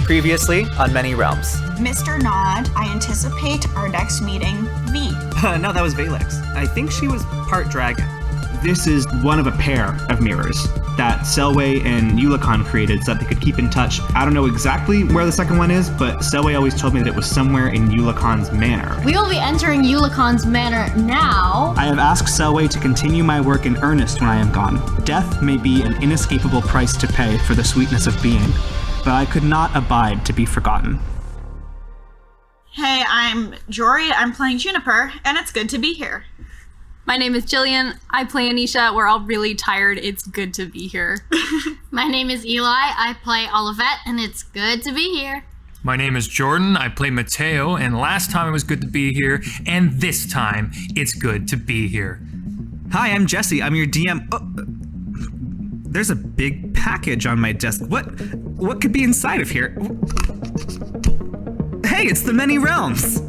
Previously on Many Realms. Mr. Nod, I anticipate our next meeting, V. No, that was Valyx. I think she was part dragon. This is one of a pair of mirrors that Selway and Eulachon created so that they could keep in touch. I don't know exactly where the second one is, but Selway always told me that it was somewhere in Eulachon's manor. We will be entering Eulachon's manor now. I have asked Selway to continue my work in earnest when I am gone. Death may be an inescapable price to pay for the sweetness of being, but I could not abide to be forgotten. Hey, I'm Jory, I'm playing Juniper, and it's good to be here. My name is Jillian. I play Anisha. We're all really tired. It's good to be here. My name is Eli. I play Olivette, and it's good to be here. My name is Jordan. I play Mateo, and last time it was good to be here, and this time it's good to be here. Hi, I'm Jesse. I'm your DM. Oh, there's a big package on my desk. What could be inside of here? Hey, it's the Many Realms.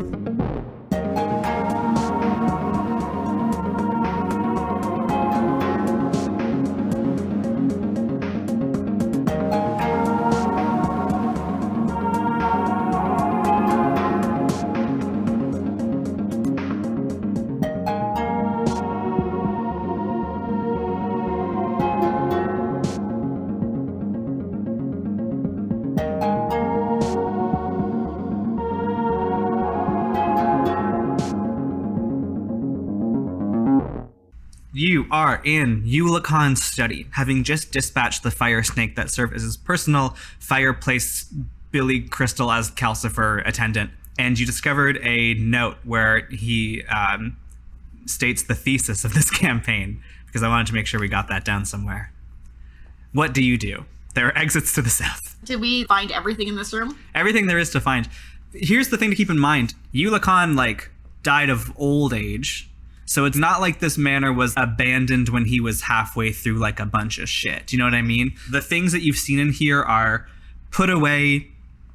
You are in Eulacon's study, having just dispatched the fire snake that served as his personal fireplace Billy Crystal as Calcifer attendant. And you discovered a note where he states the thesis of this campaign, because I wanted to make sure we got that down somewhere. What do you do? There are exits to the south. Did we find everything in this room? Everything there is to find. Here's the thing to keep in mind. Eulachon, died of old age. So it's not like this manor was abandoned when he was halfway through a bunch of shit. Do you know what I mean? The things that you've seen in here are put away,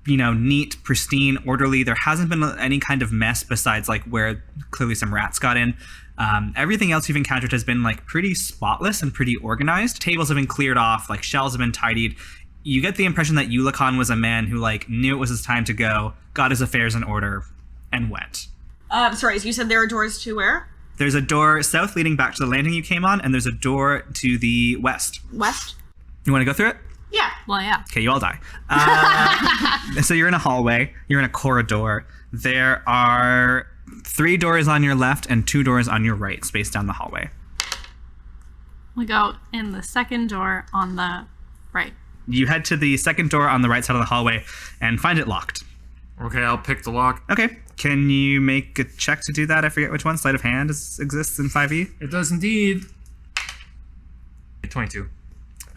neat, pristine, orderly. There hasn't been any kind of mess besides where clearly some rats got in. Everything else you've encountered has been pretty spotless and pretty organized. Tables have been cleared off, shelves have been tidied. You get the impression that Eulachon was a man who knew it was his time to go, got his affairs in order, and went. Sorry, so you said there are doors to where? There's a door south leading back to the landing you came on, and there's a door to the west. West? You want to go through it? Yeah. Well, yeah. Okay, you all die. So you're in a hallway. You're in a corridor. There are 3 doors on your left and 2 doors on your right, spaced down the hallway. We go in the second door on the right. You head to the second door on the right side of the hallway and find it locked. Okay, I'll pick the lock. Okay. Can you make a check to do that? I forget which one. Sleight of hand exists in 5e. It does indeed. 22.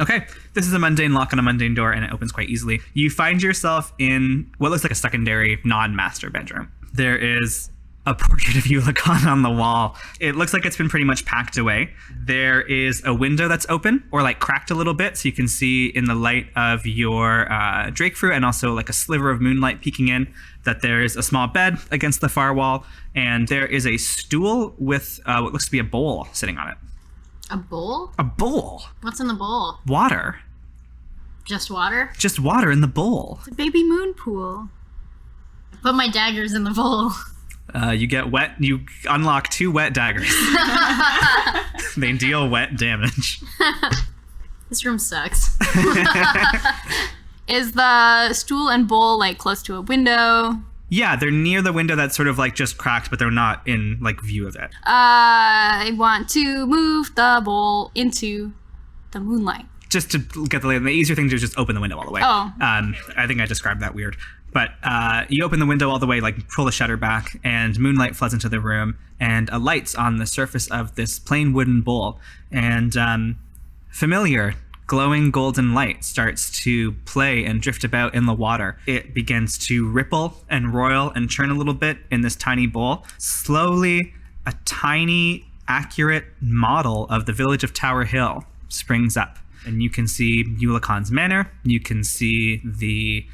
Okay. This is a mundane lock on a mundane door, and it opens quite easily. You find yourself in what looks like a secondary non-master bedroom. There is a portrait of Eulachon on the wall. It looks like it's been pretty much packed away. There is a window that's open or cracked a little bit, so you can see in the light of your drake fruit and also a sliver of moonlight peeking in that there is a small bed against the far wall, and there is a stool with what looks to be a bowl sitting on it. A bowl? A bowl? What's in the bowl? Water. Just water? Just water in the bowl. It's a baby moon pool. Put my daggers in the bowl. You get wet. You unlock 2 wet daggers. They deal wet damage. This room sucks. Is the stool and bowl close to a window? Yeah, they're near the window that's sort of just cracked, but they're not in view of it. I want to move the bowl into the moonlight. Just to get the easier thing to do is just open the window all the way. Oh. I think I described that weird. But you open the window all the way, pull the shutter back, and moonlight floods into the room, and a light's on the surface of this plain wooden bowl. And familiar, glowing golden light starts to play and drift about in the water. It begins to ripple and roil and churn a little bit in this tiny bowl. Slowly, a tiny, accurate model of the village of Tower Hill springs up. And you can see Eulachon's manor. You can see the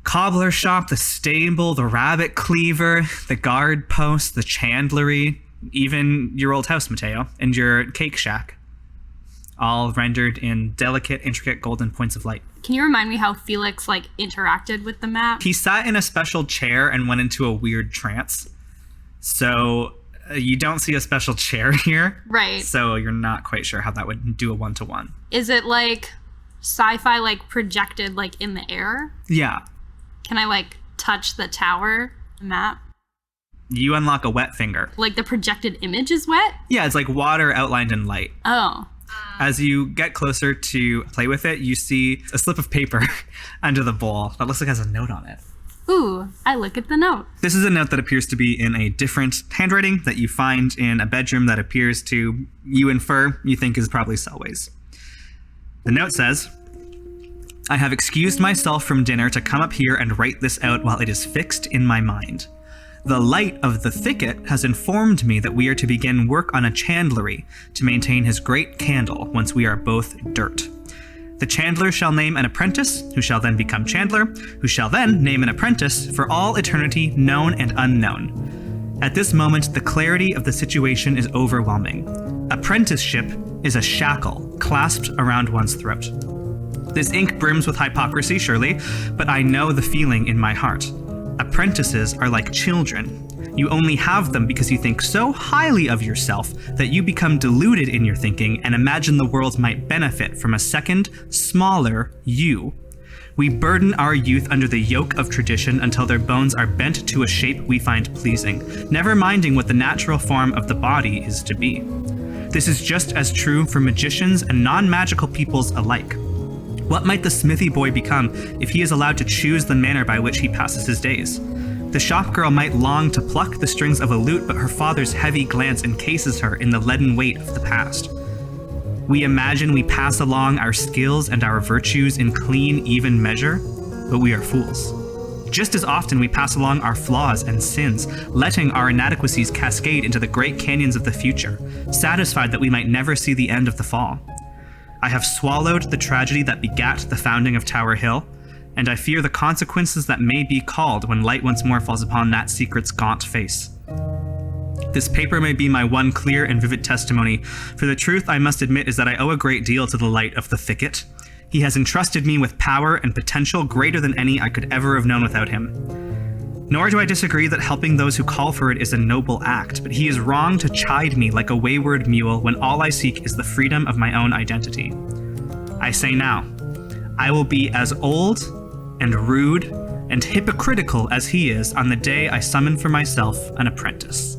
cobbler shop, the stable, the rabbit cleaver, the guard post, the chandlery, even your old house, Mateo, and your cake shack. all rendered in delicate, intricate golden points of light. Can you remind me how Felix, interacted with the map? He sat in a special chair and went into a weird trance. So you don't see a special chair here. Right. So you're not quite sure how that would do a one-to-one. Is it, sci-fi, projected, in the air? Yeah. Can I, touch the tower map? You unlock a wet finger. The projected image is wet? Yeah, it's like water outlined in light. Oh. As you get closer to play with it, you see a slip of paper under the bowl that looks like it has a note on it. Ooh, I look at the note. This is a note that appears to be in a different handwriting that you find in a bedroom that appears to, you infer, you think is probably Selway's. The note says, I have excused myself from dinner to come up here and write this out while it is fixed in my mind. The light of the thicket has informed me that we are to begin work on a chandlery to maintain his great candle once we are both dirt. The chandler shall name an apprentice, who shall then become chandler, who shall then name an apprentice for all eternity, known and unknown. At this moment, the clarity of the situation is overwhelming. Apprenticeship is a shackle clasped around one's throat. This ink brims with hypocrisy, surely, but I know the feeling in my heart. Apprentices are like children. You only have them because you think so highly of yourself that you become deluded in your thinking and imagine the world might benefit from a second, smaller you. We burden our youth under the yoke of tradition until their bones are bent to a shape we find pleasing, never minding what the natural form of the body is to be. This is just as true for magicians and non-magical peoples alike. What might the smithy boy become if he is allowed to choose the manner by which he passes his days? The shop girl might long to pluck the strings of a lute, but her father's heavy glance encases her in the leaden weight of the past. We imagine we pass along our skills and our virtues in clean, even measure, but we are fools. Just as often we pass along our flaws and sins, letting our inadequacies cascade into the great canyons of the future, satisfied that we might never see the end of the fall. I have swallowed the tragedy that begat the founding of Tower Hill, and I fear the consequences that may be called when light once more falls upon that secret's gaunt face. This paper may be my one clear and vivid testimony, for the truth I must admit is that I owe a great deal to the light of the thicket. He has entrusted me with power and potential greater than any I could ever have known without him. Nor do I disagree that helping those who call for it is a noble act, but he is wrong to chide me like a wayward mule when all I seek is the freedom of my own identity. I say now, I will be as old and rude and hypocritical as he is on the day I summon for myself an apprentice.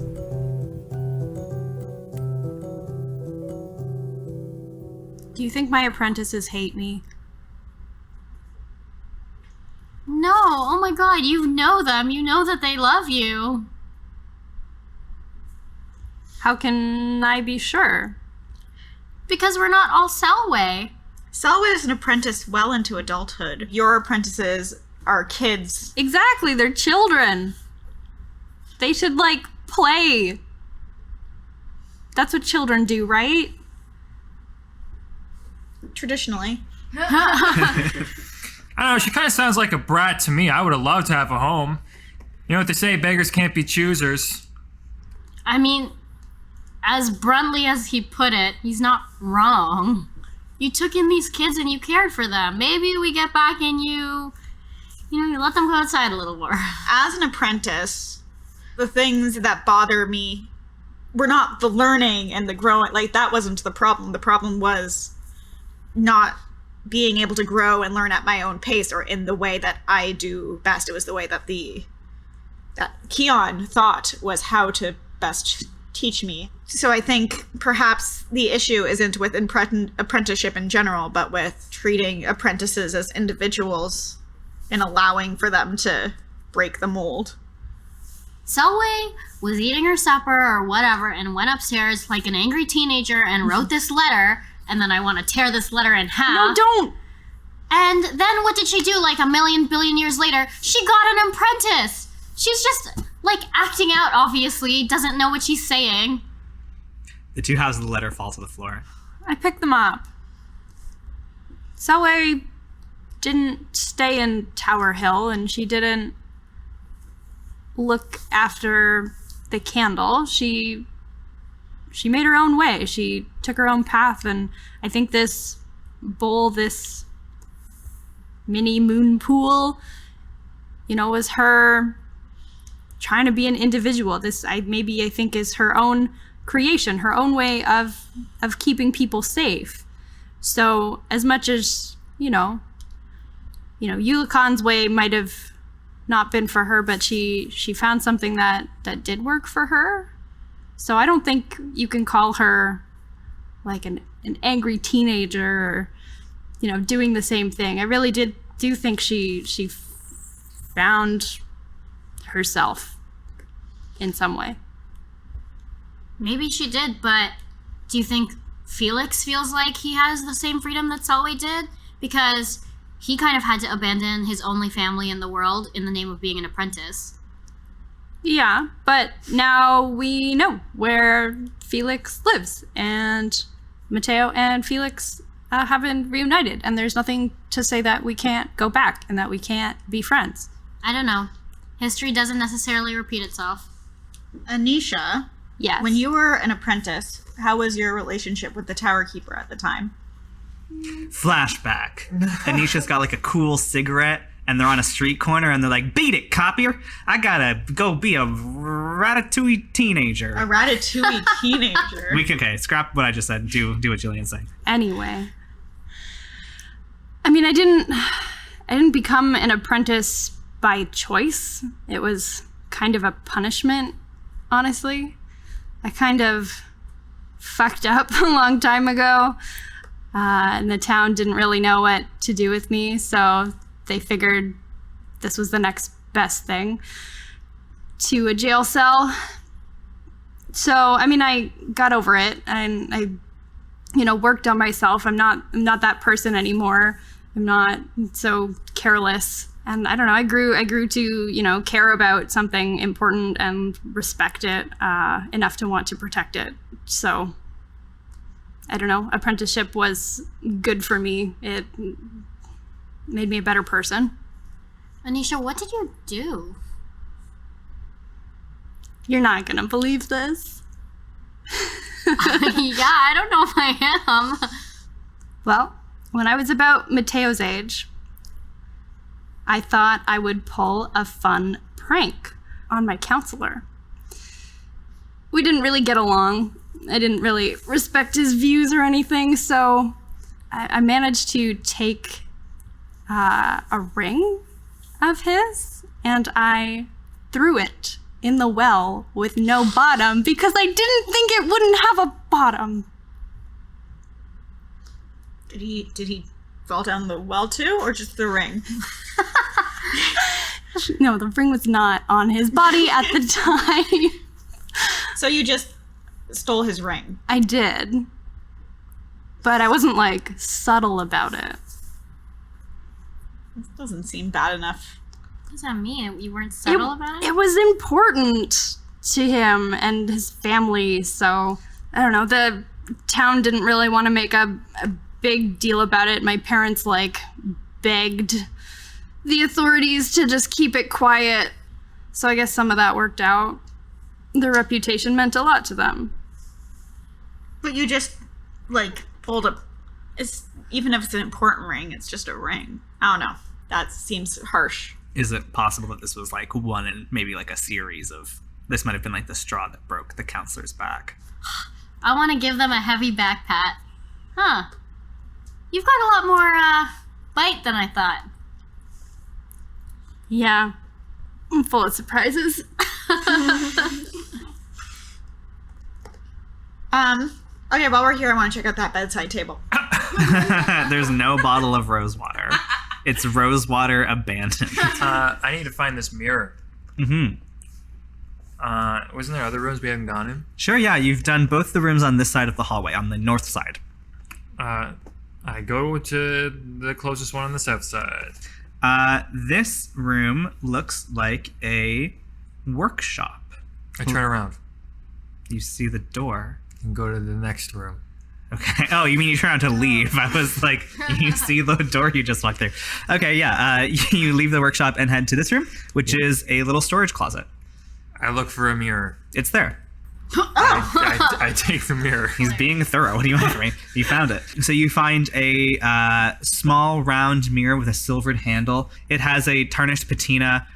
Do you think my apprentices hate me? No, oh my god, you know them. You know that they love you. How can I be sure? Because we're not all Selway. Selway is an apprentice well into adulthood. Your apprentices are kids. Exactly, they're children. They should, play. That's what children do, right? Traditionally. I don't know, she kind of sounds like a brat to me. I would have loved to have a home. You know what they say, beggars can't be choosers. I mean, as bluntly as he put it, he's not wrong. You took in these kids and you cared for them. Maybe we get back and you let them go outside a little more. As an apprentice, the things that bother me were not the learning and the growing. That wasn't the problem. The problem was not being able to grow and learn at my own pace or in the way that I do best. It was the way that that Keon thought was how to best teach me. So I think perhaps the issue isn't with apprenticeship in general, but with treating apprentices as individuals and allowing for them to break the mold. Selway was eating her supper or whatever and went upstairs like an angry teenager and wrote this letter, and then I want to tear this letter in half. No, don't! And then what did she do a million billion years later? She got an apprentice! She's just, acting out, obviously, doesn't know what she's saying. The two halves of the letter fall to the floor. I picked them up. Selway didn't stay in Tower Hill, and she didn't look after the candle. She made her own way. She took her own path, and I think this bowl, this mini moon pool, was her trying to be an individual. This I think is her own creation, her own way of keeping people safe. So as much as Eulachon's way might have not been for her, but she found something that did work for her. So I don't think you can call her like an angry teenager or doing the same thing. I really do think she found herself in some way. Maybe she did, but do you think Felix feels like he has the same freedom that Selway did? Because he kind of had to abandon his only family in the world in the name of being an apprentice. Yeah, but now we know where Felix lives, and Mateo and Felix have been reunited, and there's nothing to say that we can't go back and that we can't be friends. I don't know. History doesn't necessarily repeat itself. Anisha, Yes. when you were an apprentice, how was your relationship with the Tower Keeper at the time? Flashback. Anisha's got like a cool cigarette, and they're on a street corner, and they're like, "Beat it, copier! I gotta go be a ratatouille teenager." A ratatouille teenager. Okay, scrap what I just said. Do what Jillian's saying. Anyway, I mean, I didn't become an apprentice by choice. It was kind of a punishment, honestly. I kind of fucked up a long time ago, and the town didn't really know what to do with me, so they figured this was the next best thing to a jail cell. So, I mean, I got over it, and I worked on myself. I'm not that person anymore. I'm not so careless. And I don't know, I grew to, care about something important and respect it enough to want to protect it. So, I don't know, apprenticeship was good for me. It made me a better person. Anisha, what did you do? You're not gonna believe this. Yeah, I don't know if I am. Well, when I was about Mateo's age, I thought I would pull a fun prank on my counselor. We didn't really get along. I didn't really respect his views or anything, so I managed to take a ring of his, and I threw it in the well with no bottom because I didn't think it wouldn't have a bottom. Did he fall down the well too, or just the ring? No, the ring was not on his body at the time. So you just stole his ring? I did. But I wasn't, subtle about it. This doesn't seem bad enough. What does that mean? You weren't subtle about it? It was important to him and his family, so I don't know. The town didn't really want to make a big deal about it. My parents, begged the authorities to just keep it quiet. So I guess some of that worked out. Their reputation meant a lot to them. But you just, pulled up. Even if it's an important ring, it's just a ring. I don't know. That seems harsh. Is it possible that this was one in maybe a series of? This might have been the straw that broke the counselor's back. I want to give them a heavy back pat. Huh. You've got a lot more bite than I thought. Yeah. I'm full of surprises. Okay, while we're here, I want to check out that bedside table. There's no bottle of rose water. It's rose water abandoned. I need to find this mirror. Mm-hmm. Wasn't there other rooms we haven't gone in? Sure, yeah. You've done both the rooms on this side of the hallway, on the north side. I go to the closest one on the south side. This room looks like a workshop. I turn around You see the door. and go to the next room. Okay. Oh, you mean you turn around to leave? I was like, you see the door you just walked through. Okay, yeah. You leave the workshop and head to this room, which is a little storage closet. I look for a mirror. It's there. I take the mirror. He's being thorough. What do you want from me? You found it. So you find a small round mirror with a silvered handle. It has a tarnished patina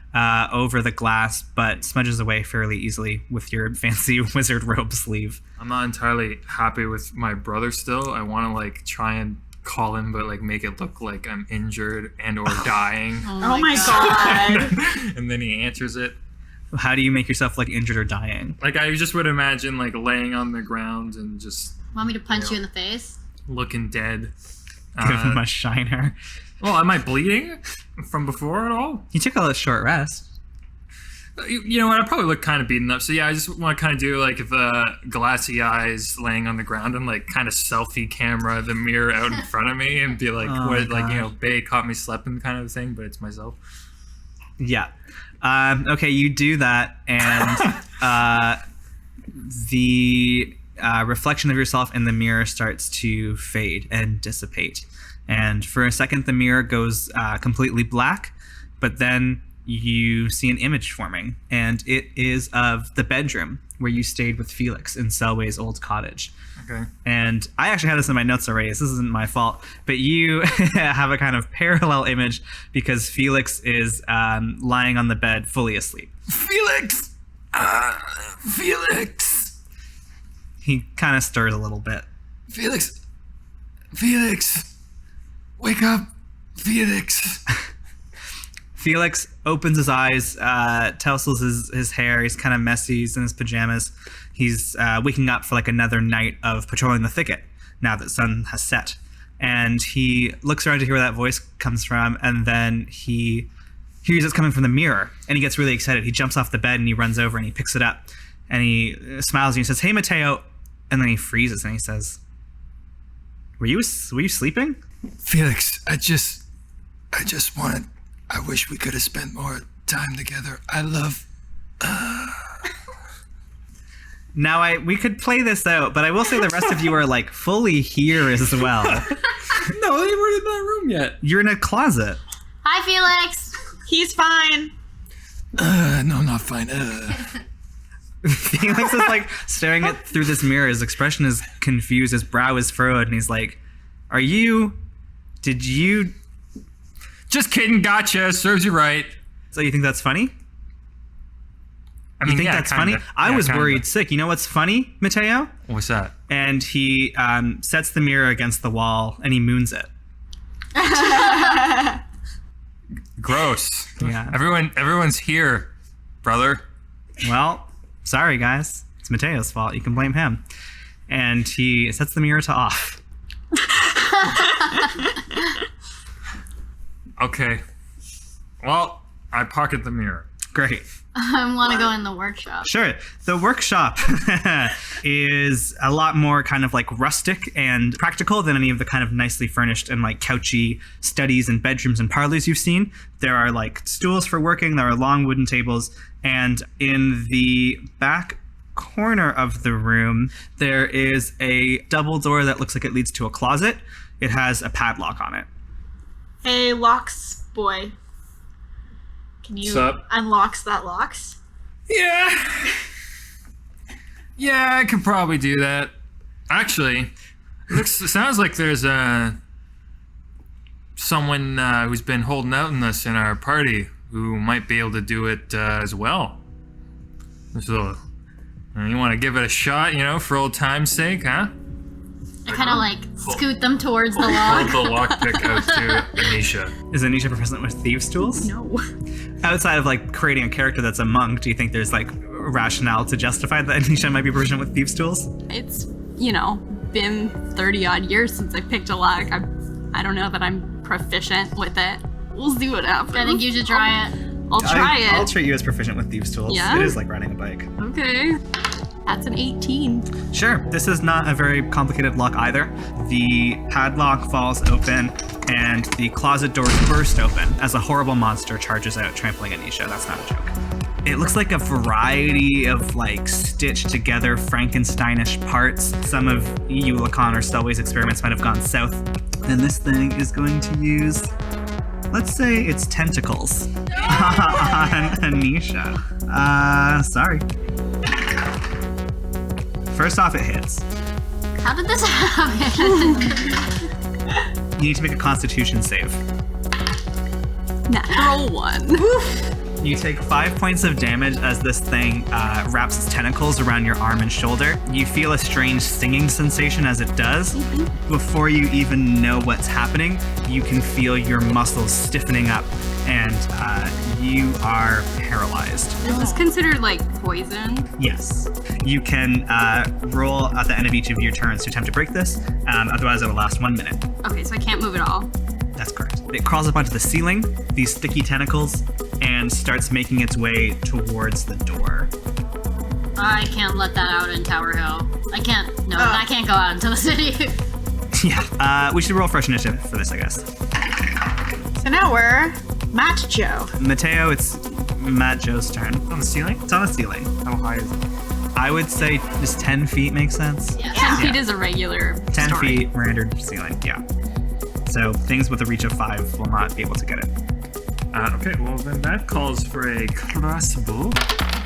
over the glass, but smudges away fairly easily with your fancy wizard robe sleeve. I'm not entirely happy with my brother still. I want to like try and call him, but like make it look like I'm injured and or dying. Oh my god. And then he answers it. How do you make yourself like injured or dying? Like I just would imagine like laying on the ground and just Want me to punch you in the face? looking dead. Give him a shiner. Well, am I bleeding from before at all? You took a short rest. You know what? I probably look kind of beaten up. So yeah, I just want to kind of do like the glassy eyes laying on the ground and like kind of selfie camera the mirror out in front of me and be like, Oh, what, like, you God. know, Bae caught me sleeping kind of thing, but it's myself. Yeah. Okay, you do that, and the reflection of yourself in the mirror starts to fade and dissipate. And for a second, the mirror goes completely black, but then you see an image forming, and it is of the bedroom where you stayed with Felix in Selway's old cottage. Okay. And I actually had this in my notes already, so this isn't my fault. But you have a kind of parallel image because Felix is lying on the bed, fully asleep. Felix! Felix! He kind of stirs a little bit. Felix! Felix! Wake up! Felix! Felix opens his eyes, tousles his hair. He's kind of messy. He's in his pajamas. He's waking up for like another night of patrolling the thicket now that the sun has set. And he looks around to hear where that voice comes from, and then he hears it's coming from the mirror, and he gets really excited. He jumps off the bed and he runs over and he picks it up, and he smiles and he says, "Hey, Mateo," and then he freezes and he says, "Were you sleeping?" Felix, I just wanted. I wish we could have spent more time together. I love. Now we could play this out, but I will say the rest of you are like fully here as well. No, they weren't in that room yet. You're in a closet. Hi, Felix. He's fine. No, not fine. Felix is like staring at through this mirror. His expression is confused. His brow is furrowed, and he's like, Did you? Just kidding, gotcha. Serves you right. So you think that's funny? I mean, You think yeah, that's kinda. funny? I Yeah, was kinda. worried sick. You know what's funny, Mateo? What's that? And he sets the mirror against the wall and he moons it. Gross. Yeah. Everyone's here, brother. Well, sorry guys. It's Mateo's fault. You can blame him. And he sets the mirror to off. Okay. Well, I pocket the mirror. Great. I want to go in the workshop. Sure. The workshop is a lot more kind of like rustic and practical than any of the kind of nicely furnished and like couchy studies and bedrooms and parlors you've seen. There are like stools for working, there are long wooden tables, and in the back corner of the room, there is a double door that looks like it leads to a closet. It has a padlock on it. Hey, locks boy. Can you What's up? unlocks that locks? Yeah. Yeah, I can probably do that. Actually, it sounds like there's someone who's been holding out on us in our party who might be able to do it as well. So, you want to give it a shot, for old time's sake, huh? I kind of like scoot them towards the lock. Hold the lockpick out to Anisha. Is Anisha proficient with thieves' tools? No. Outside of like creating a character that's a monk, do you think there's like rationale to justify that Anisha might be proficient with thieves' tools? It's, been 30 odd years since I picked a lock. I don't know that I'm proficient with it. We'll see what happens. I think you should try it. I'll try I'll it. treat you as proficient with thieves' tools. Yeah? It is like riding a bike. Okay. That's an 18. Sure, this is not a very complicated lock either. The padlock falls open and the closet doors burst open as a horrible monster charges out, trampling Anisha. That's not a joke. It looks like a variety of like stitched together Frankensteinish parts. Some of Eulachon or Stelway's experiments might have gone south. And this thing is going to use, let's say, its tentacles on Anisha. Sorry. First off, it hits. How did this happen? You need to make a Constitution save. Natural 1. You take 5 points of damage as this thing wraps its tentacles around your arm and shoulder. You feel a strange stinging sensation as it does. Before you even know what's happening, you can feel your muscles stiffening up, and you are paralyzed. Is this considered like poison? Yes. You can roll at the end of each of your turns to attempt to break this. Otherwise, it'll last 1 minute. Okay, so I can't move at all. That's correct. It crawls up onto the ceiling, these sticky tentacles, and starts making its way towards the door. I can't let that out in Tower Hill. I can't go out into the city. Yeah. We should roll fresh initiative for this, I guess. So now we're Matt Joe. Mateo, it's Matt Joe's turn. On the ceiling? It's on the ceiling. How high is it? I would say just 10 feet makes sense. Yeah. 10 feet is a regular 10 story. feet, rendered ceiling, yeah. So things with a reach of 5 will not be able to get it. Okay, well then that calls for a crossbow.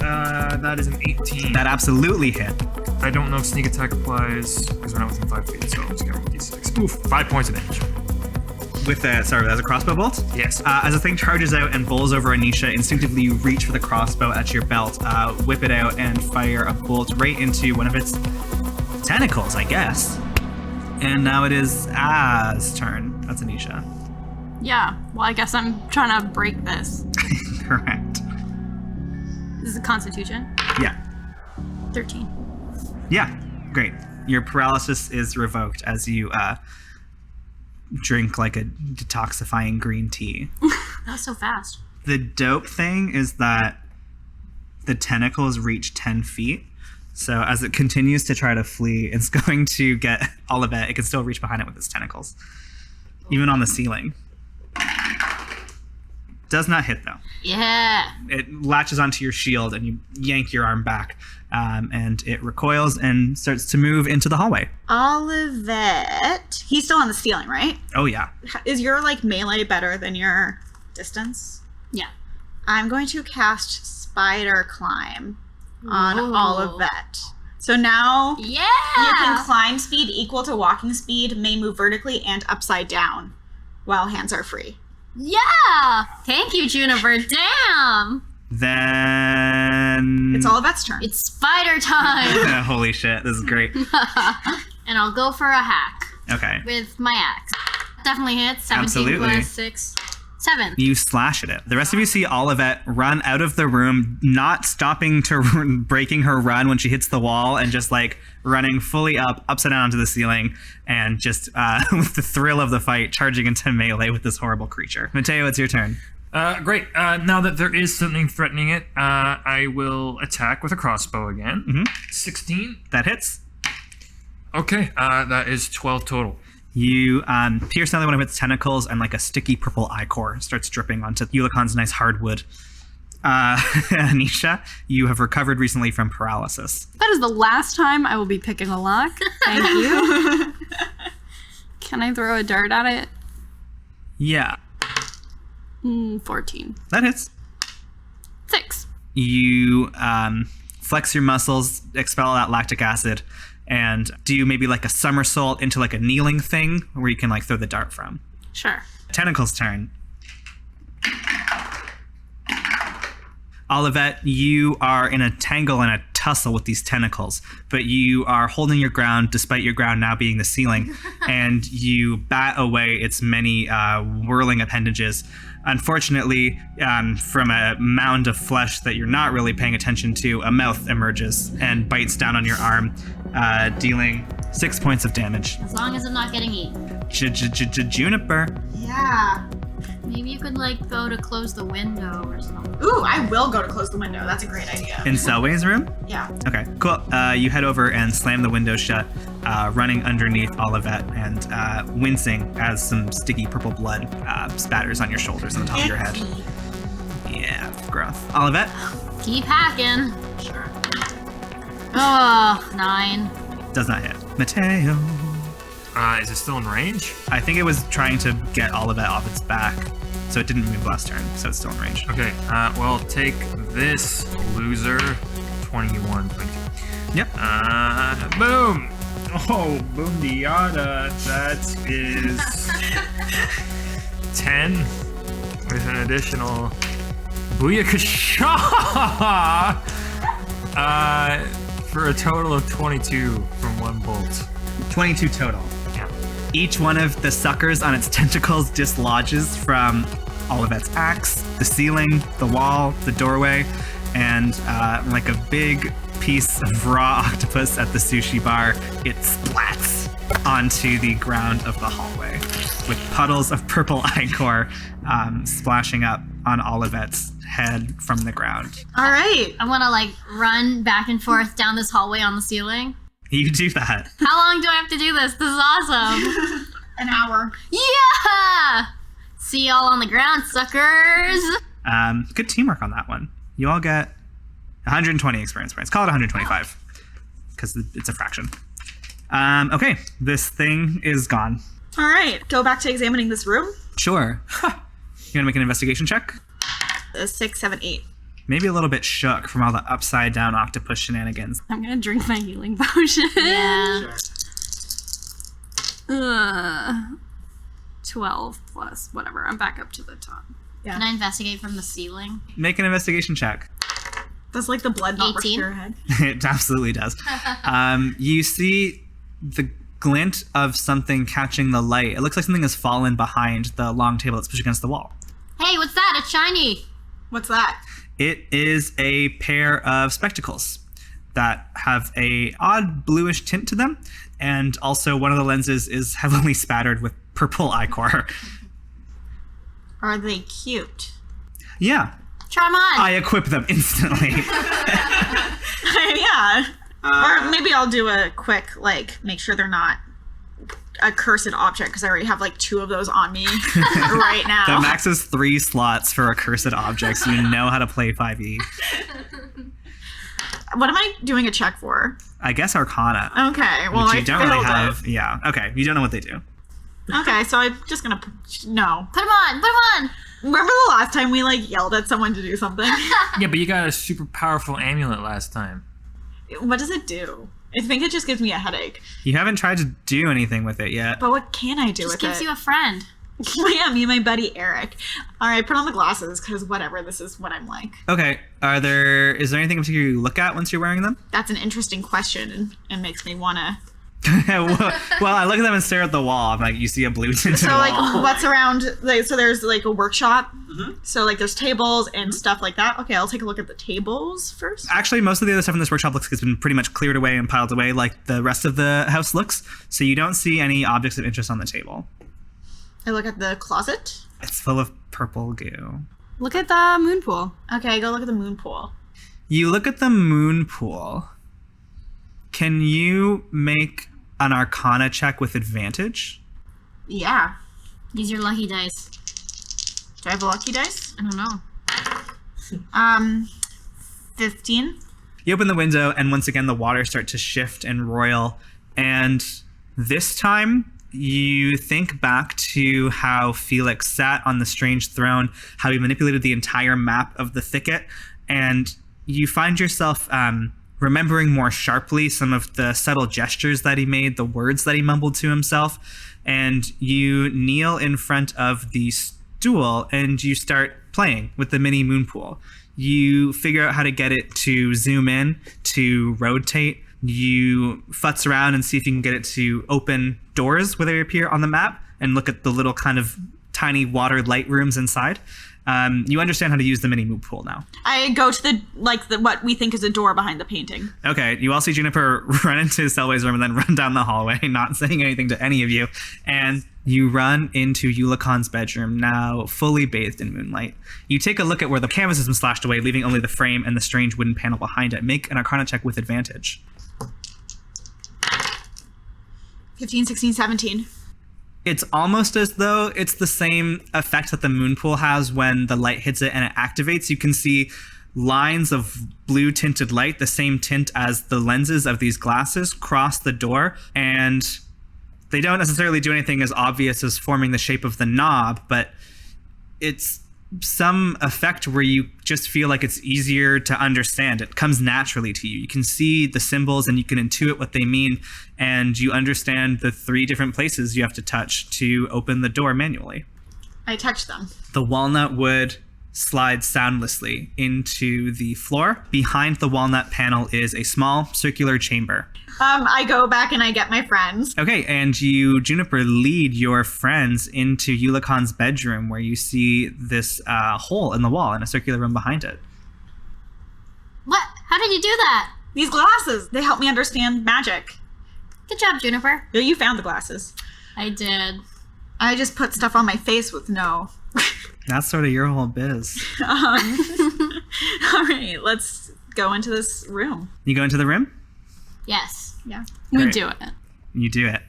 That is an 18. That absolutely hit. I don't know if sneak attack applies because we're not within 5 feet, so I'm just gonna roll d6. Oof, 5 points of damage. With a, sorry, as a crossbow bolt? Yes. As the thing charges out and bowls over Anisha, instinctively you reach for the crossbow at your belt, whip it out, and fire a bolt right into one of its tentacles, I guess. And now it is Az's turn. That's Anisha. Yeah, well, I guess I'm trying to break this. Correct. This is a Constitution. Yeah. 13. Yeah, great. Your paralysis is revoked as you drink like a detoxifying green tea. That was so fast. The dope thing is that the tentacles reach 10 feet. So as it continues to try to flee, it's going to get Olivette. It can still reach behind it with its tentacles. Even on the ceiling. Does not hit, though. Yeah. It latches onto your shield and you yank your arm back. And it recoils and starts to move into the hallway. Olivette. He's still on the ceiling, right? Oh, yeah. Is your melee better than your distance? Yeah. I'm going to cast Spider Climb on Ooh. Olivette. So now Yeah. you can climb speed equal to walking speed, may move vertically and upside down while hands are free. Yeah. Thank you, Juniper. Damn. Then... It's Olivette's turn. It's spider time. Holy shit, this is great. And I'll go for a hack Okay. with my axe. Definitely hits. 17 Absolutely. plus 6. 7. You slash at it. The rest of you see Olivette run out of the room, not stopping to breaking her run when she hits the wall, and just running fully upside down onto the ceiling, and just with the thrill of the fight, charging into melee with this horrible creature. Mateo, it's your turn. Great. Now that there is something threatening it, I will attack with a crossbow again. Mhm. 16. That hits. Okay, that is 12 total. You pierce another one of its tentacles, and a sticky purple ichor starts dripping onto Eulachon's nice hardwood. Anisha, you have recovered recently from paralysis. That is the last time I will be picking a lock. Thank you. Can I throw a dart at it? Yeah, 14. that hits. 6. You flex your muscles, expel that lactic acid, and do maybe a somersault into a kneeling thing where you can throw the dart from. Sure. Tentacle's turn. Olivette, you are in a tangle and a tussle with these tentacles, but you are holding your ground despite your ground now being the ceiling, and you bat away its many whirling appendages. Unfortunately, from a mound of flesh that you're not really paying attention to, a mouth emerges and bites down on your arm, dealing 6 points of damage. As long as I'm not getting eaten. Juniper. Yeah. Maybe you could go to close the window or something. Ooh, I will go to close the window. That's a great idea. In Selway's room? Yeah. Okay, cool. You head over and slam the window shut, running underneath Olivette and wincing as some sticky purple blood spatters on your shoulders and the top of your head. Yeah, gross. Olivette? Keep hacking. Sure. Oh, 9. Does not hit. Mateo. Is it still in range? I think it was trying to get Olivette off its back, so it didn't move last turn, so it's still in range. Okay, well, take this, loser. 21, 22. Yep. Boom! Oh, boom diada. That is 10 with an additional booyakasha! For a total of 22 from one bolt. 22 total. Yeah. Each one of the suckers on its tentacles dislodges from Olivette's axe, the ceiling, the wall, the doorway, and like a big piece of raw octopus at the sushi bar, it splats onto the ground of the hallway, with puddles of purple ichor splashing up on Olivette's head from the ground. All right. I want to like run back and forth down this hallway on the ceiling. You do that. How long do I have to do this? This is awesome. An hour. Yeah! See y'all on the ground, suckers. Good teamwork on that one. You all get 120 experience points. Call it 125, because it's a fraction. Okay, this thing is gone. All right. Go back to examining this room. Sure. You want to make an investigation check? 6, 7, 8. Maybe a little bit shook from all the upside down octopus shenanigans. I'm gonna drink my healing potion. Yeah. 12 plus whatever. I'm back up to the top. Can I investigate from the ceiling? Make an investigation check. Does like the blood not rush to 18? your head? It absolutely does. You see the glint of something catching the light. It looks like something has fallen behind the long table that's pushed against the wall. Hey, what's that? It's shiny. What's that? It is a pair of spectacles that have a odd bluish tint to them, and also one of the lenses is heavily spattered with purple ichor. Are they cute? Yeah, Try them on. I equip them instantly. Yeah. Or maybe I'll do a quick, like, make sure they're not a cursed object, because I already have, like, 2 of those on me right The now. max is 3 slots for accursed objects. You know how to play 5e. What am I doing a check for? I guess Arcana. Okay, well, which I you don't failed really it. have. Yeah, okay. You don't know what they do. Okay, so I'm just gonna... No. Put them on. Put them on. Remember the last time we, like, yelled at someone to do something? Yeah, but you got a super powerful amulet last time. What does it do? I think it just gives me a headache. You haven't tried to do anything with it yet. But what can I do Just with gives it? you a friend. Yeah, me and my buddy Eric. All right, put on the glasses, because whatever, this is what I'm like. Okay. Is there anything in particular you look at once you're wearing them? That's an interesting question, and makes me want to... well, I look at them and stare at the wall. I'm like, you see a blue tinted So, wall. like, what's around... Like, so there's, like, a workshop. So, like, there's tables and stuff like that. Okay, I'll take a look at the tables first. Actually, most of the other stuff in this workshop looks like it's been pretty much cleared away and piled away like the rest of the house looks. So you don't see any objects of interest on the table. I look at the closet. It's full of purple goo. Look at the moon pool. Okay, go look at the moon pool. You look at the moon pool. Can you make an Arcana check with advantage? Yeah. Use your lucky dice. Do I have a lucky dice? I don't know. 15. You open the window, and once again, the waters start to shift and roil. And this time, you think back to how Felix sat on the strange throne, how he manipulated the entire map of the thicket, and you find yourself remembering more sharply some of the subtle gestures that he made, the words that he mumbled to himself, and you kneel in front of the stool and you start playing with the mini moon pool. You figure out how to get it to zoom in, to rotate. You futz around and see if you can get it to open doors where they appear on the map and look at the little kind of tiny water light rooms inside. You understand how to use the mini moon pool now. I go to the what we think is a door behind the painting. Okay, you all see Juniper run into Selway's room and then run down the hallway, not saying anything to any of you. And you run into Eulachon's bedroom, now fully bathed in moonlight. You take a look at where the canvas has been slashed away, leaving only the frame and the strange wooden panel behind it. Make an Arcana check with advantage. 15, 16, 17. It's almost as though it's the same effect that the moon pool has when the light hits it and it activates. You can see lines of blue tinted light, the same tint as the lenses of these glasses, cross the door, and they don't necessarily do anything as obvious as forming the shape of the knob, but it's some effect where you just feel like it's easier to understand. It comes naturally to you. You can see the symbols and you can intuit what they mean, and you understand the 3 different places you have to touch to open the door manually. I touch them. The walnut wood slides soundlessly into the floor. Behind the walnut panel is a small circular chamber. I go back and I get my friends. Okay, and you, Juniper, lead your friends into Eulachon's bedroom, where you see this hole in the wall and a circular room behind it. What? How did you do that? These glasses, they help me understand magic. Good job, Juniper. You found the glasses. I did. I just put stuff on my face with no. That's sort of your whole biz. All right, let's go into this room. You go into the room? Yes. Yeah. We Great. do it. You do it.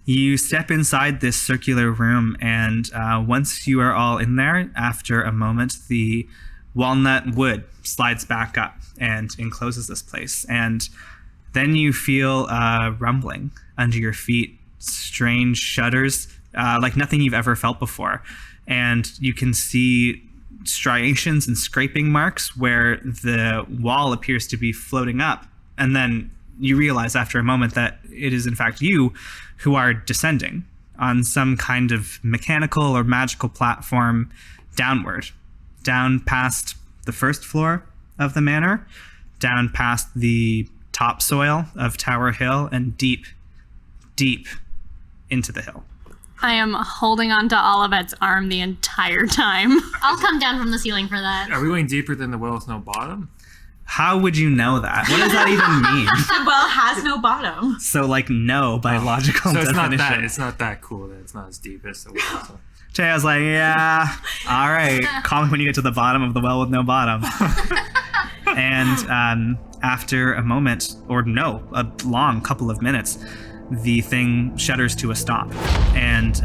You step inside this circular room, and once you are all in there, after a moment, the walnut wood slides back up and encloses this place. And then you feel rumbling under your feet, strange shudders, like nothing you've ever felt before. And you can see striations and scraping marks where the wall appears to be floating up. And then you realize after a moment that it is in fact you who are descending on some kind of mechanical or magical platform downward, down past the first floor of the manor, down past the topsoil of Tower Hill, and deep, deep into the hill. I am holding onto Olivette's arm the entire time. I'll come down from the ceiling for that. Are we going deeper than the well with no bottom? How would you know that? What does that even mean? The well has no bottom. So, like, no, by logical So it's definition. not that. It's not that cool. That it's not as deep as the well. So. Jay, I was like, yeah, all right. Call me when you get to the bottom of the well with no bottom. And after a moment, or no, a long couple of minutes, the thing shudders to a stop. And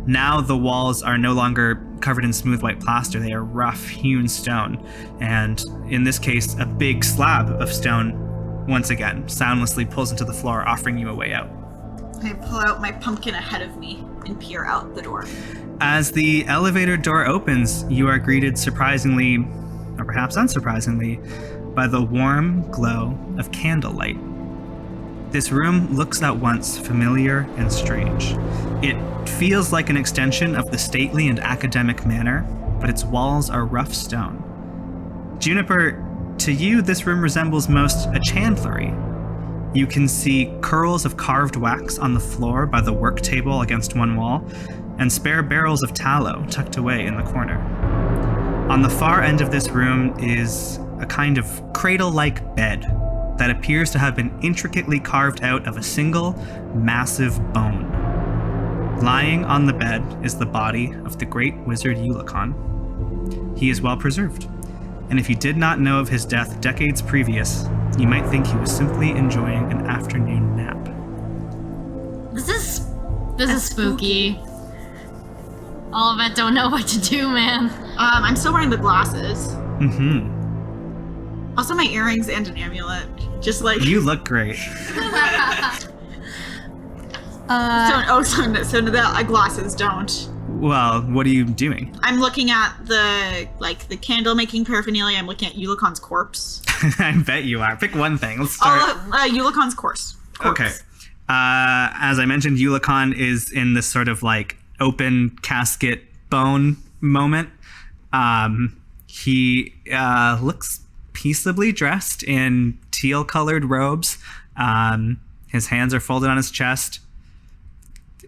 now the walls are no longer covered in smooth white plaster. They are rough hewn stone. And in this case, a big slab of stone, once again, soundlessly pulls into the floor, offering you a way out. I pull out my pumpkin ahead of me and peer out the door. As the elevator door opens, you are greeted surprisingly, or perhaps unsurprisingly, by the warm glow of candlelight. This room looks at once familiar and strange. It feels like an extension of the stately and academic manor, but its walls are rough stone. Juniper, to you, this room resembles most a chandlery. You can see curls of carved wax on the floor by the work table against one wall, and spare barrels of tallow tucked away in the corner. On the far end of this room is a kind of cradle-like bed that appears to have been intricately carved out of a single massive bone. Lying on the bed is the body of the great wizard Eulachon. He is well preserved, and if you did not know of his death decades previous, you might think he was simply enjoying an afternoon nap. This is spooky. All of it don't know what to do, man. I'm still wearing the glasses. Mm-hmm. Also my earrings and an amulet. Just like... You look great. So the glasses don't. Well, what are you doing? I'm looking at the candle making paraphernalia. I'm looking at Eulachon's corpse. I bet you are. Pick one thing. Let's start. Eulachon's corpse. Okay. As I mentioned, Eulachon is in this sort of like open casket bone moment. He looks peaceably dressed in teal-colored robes. His hands are folded on his chest.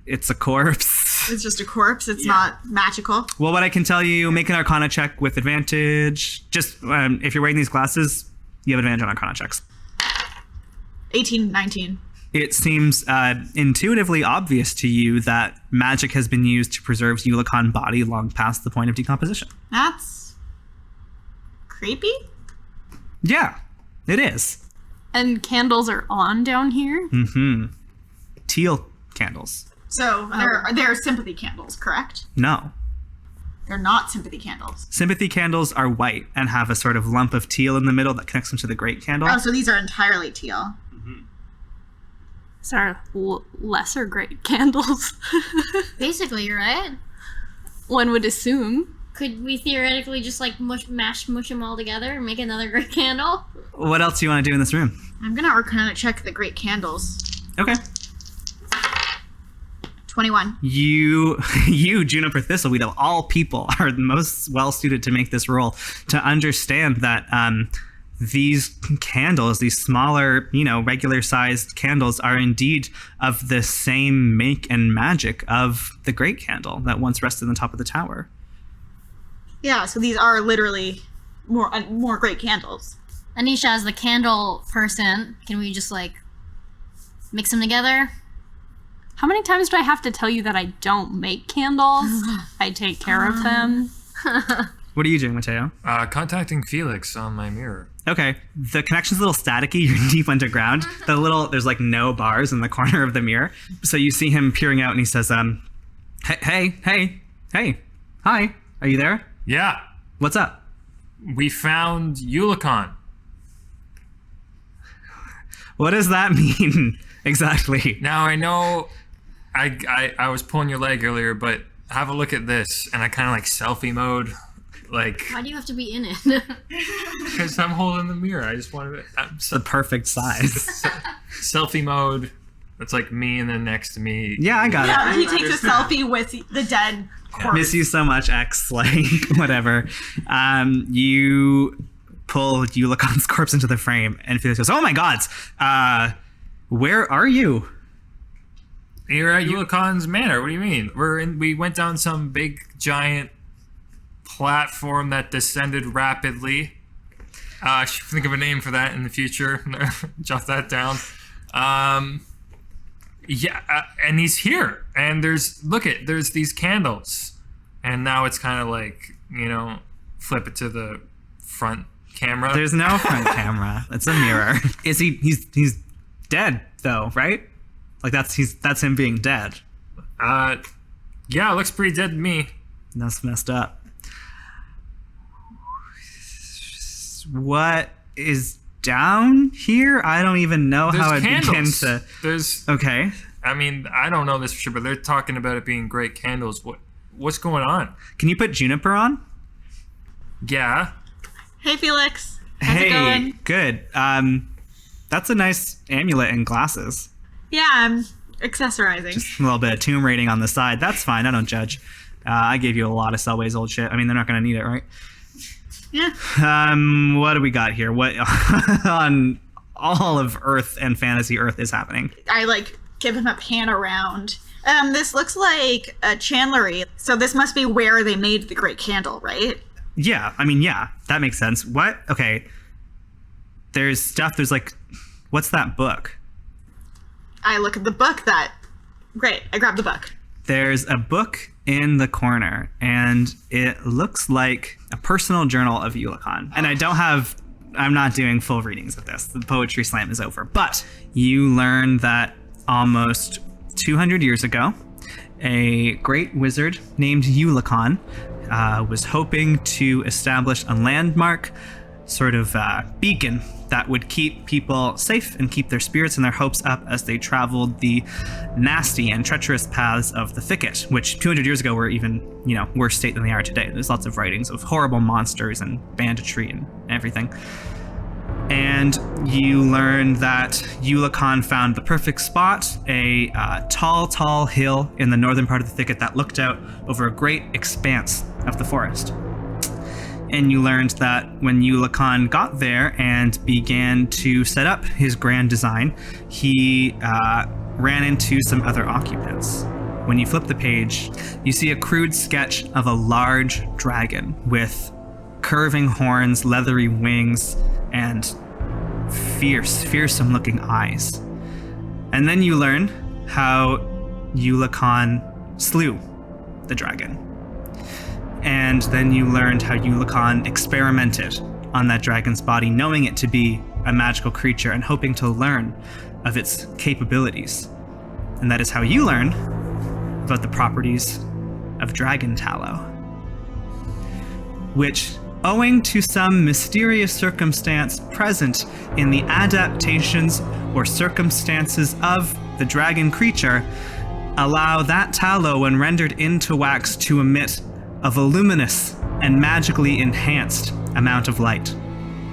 It's a corpse. It's just a corpse. It's not magical. Well, what I can tell you, make an Arcana check with advantage. Just if you're wearing these glasses, you have advantage on Arcana checks. 18, 19. It seems intuitively obvious to you that magic has been used to preserve Eulachon's body long past the point of decomposition. That's creepy. Yeah, it is. And candles are on down here? Mm-hmm. Teal candles. So they're sympathy candles, correct? No. They're not sympathy candles. Sympathy candles are white and have a sort of lump of teal in the middle that connects them to the great candle. Oh, so these are entirely teal. These are lesser great candles. Basically, you're right. One would assume. Could we theoretically just like mush them all together and make another great candle? What else do you want to do in this room? I'm gonna Arcana check the great candles. Okay. 21. You, Juniper Thistleweed, of all people, are the most well-suited to make this roll, to understand that these candles, these smaller, regular-sized candles, are indeed of the same make and magic of the great candle that once rested on the top of the tower. Yeah, so these are literally more great candles. Anisha, as the candle person, can we just like mix them together? How many times do I have to tell you that I don't make candles? I take care of them. What are you doing, Mateo? Contacting Felix on my mirror. Okay, the connection's a little staticky. You're deep underground. There's like no bars in the corner of the mirror. So you see him peering out and he says, hey, hi, are you there? Yeah, What's up? we found Eulachon. What does that mean exactly? Now I know I was pulling your leg earlier, but have a look at this. And I kind of like selfie mode. Like, Why do you have to be in it? because I'm holding the mirror. I just wanted it. It's the perfect size. Selfie mode. It's like me and then next to me. Yeah, I got it. He takes a selfie with the dead corpse. Miss you so much, X, like, whatever. You pull Eulachon's corpse into the frame, and Felix goes, oh my gods, where are you? You're at Eulachon's manor. What do you mean? We went down some big, giant platform that descended rapidly. I should think of a name for that in the future. Jot that down. And he's here. And there's these candles. And now it's kind of like, flip it to the front camera. There's no front camera. It's a mirror. Is he's dead though, right? Like that's him being dead. Yeah, it looks pretty dead to me. That's messed up. What is down here? I don't even know There's how I candles. begin to. There's. Okay. I mean, I don't know this for sure, but they're talking about it being great candles. What's going on? Can you put Juniper on? Yeah. Hey, Felix. How's it going? Good. That's a nice amulet and glasses. Yeah, I'm accessorizing. Just a little bit of tomb rating on the side. That's fine. I don't judge. I gave you a lot of Selway's old shit. I mean, they're not going to need it, right? Yeah. What do we got here? What on all of Earth and Fantasy Earth is happening? I give him a pan around. This looks like a chandlery. So this must be where they made the great candle, right? Yeah. I mean, yeah, that makes sense. What? Okay. There's stuff. There's what's that book? I look at the book Great. I grab the book. There's a book in the corner, and it looks like a personal journal of Eulachon. And I'm not doing full readings of this. The poetry slam is over. But you learn that almost 200 years ago, a great wizard named Eulachon was hoping to establish a landmark, sort of beacon that would keep people safe and keep their spirits and their hopes up as they traveled the nasty and treacherous paths of the thicket, which 200 years ago were even, worse state than they are today. There's lots of writings of horrible monsters and banditry and everything. And you learn that Eulachon found the perfect spot, a tall hill in the northern part of the thicket that looked out over a great expanse of the forest. And you learned that when Eulachon got there and began to set up his grand design, he ran into some other occupants. When you flip the page, you see a crude sketch of a large dragon with curving horns, leathery wings, and fearsome looking eyes. And then you learn how Eulachon slew the dragon. And then you learned how Eulachon experimented on that dragon's body, knowing it to be a magical creature and hoping to learn of its capabilities. And that is how you learn about the properties of dragon tallow, which, owing to some mysterious circumstance present in the adaptations or circumstances of the dragon creature, allow that tallow, when rendered into wax, to emit a voluminous and magically enhanced amount of light.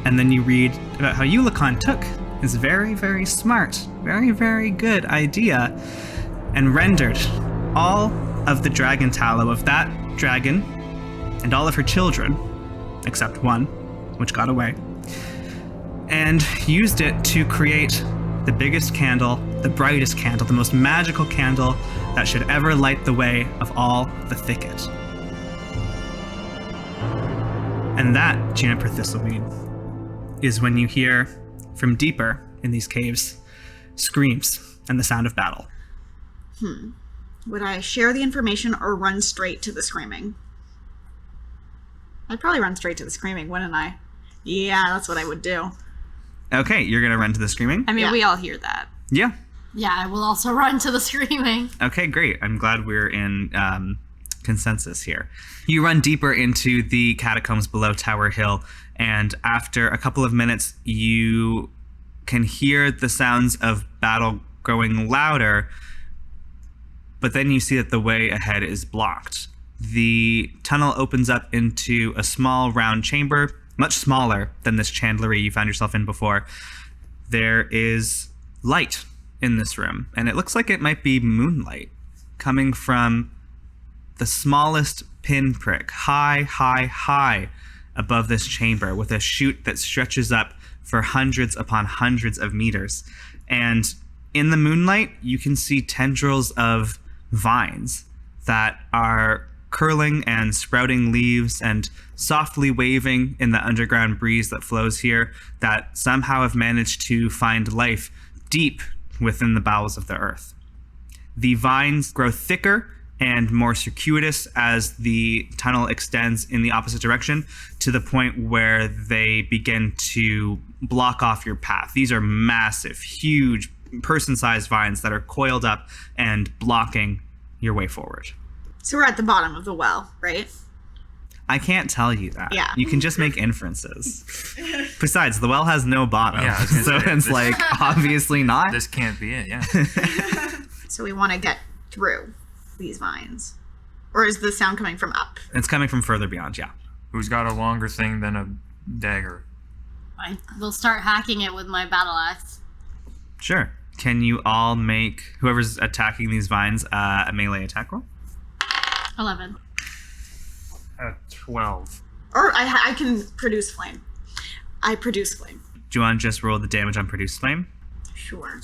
And then you read about how Eulachon took his very, very smart, very, very good idea and rendered all of the dragon tallow of that dragon and all of her children, except one, which got away, and used it to create the biggest candle, the brightest candle, the most magical candle that should ever light the way of all the thicket. And that, Juniper Thistleweed, is when you hear from deeper in these caves screams and the sound of battle. Would I share the information or run straight to the screaming? I'd probably run straight to the screaming, wouldn't I? Yeah, that's what I would do. Okay, you're gonna run to the screaming? I mean, Yeah. we all hear that. Yeah. Yeah, I will also run to the screaming. Okay, great. I'm glad we're in consensus here. You run deeper into the catacombs below Tower Hill, and after a couple of minutes, you can hear the sounds of battle growing louder, but then you see that the way ahead is blocked. The tunnel opens up into a small round chamber, much smaller than this chandlery you found yourself in before. There is light in this room, and it looks like it might be moonlight coming from the smallest pinprick, high above this chamber, with a chute that stretches up for hundreds upon hundreds of meters. And in the moonlight, you can see tendrils of vines that are curling and sprouting leaves and softly waving in the underground breeze that flows here, that somehow have managed to find life deep within the bowels of the earth. The vines grow thicker and more circuitous as the tunnel extends in the opposite direction, to the point where they begin to block off your path. These are massive, huge, person-sized vines that are coiled up and blocking your way forward. So we're at the bottom of the well, right? I can't tell you that. Yeah. You can just make inferences. Besides, the well has no bottom. Yeah, I was gonna so say, it's this- like, obviously not. This can't be it, yeah. So we want to get through these vines. Or is the sound coming from up? It's coming from further beyond, yeah. Who's got a longer thing than a dagger? I will start hacking it with my battle axe. Sure. Can you all make whoever's attacking these vines a melee attack roll? 11. 12. Or I can produce flame. I produce flame. Do you want to just roll the damage on Produce Flame? Sure.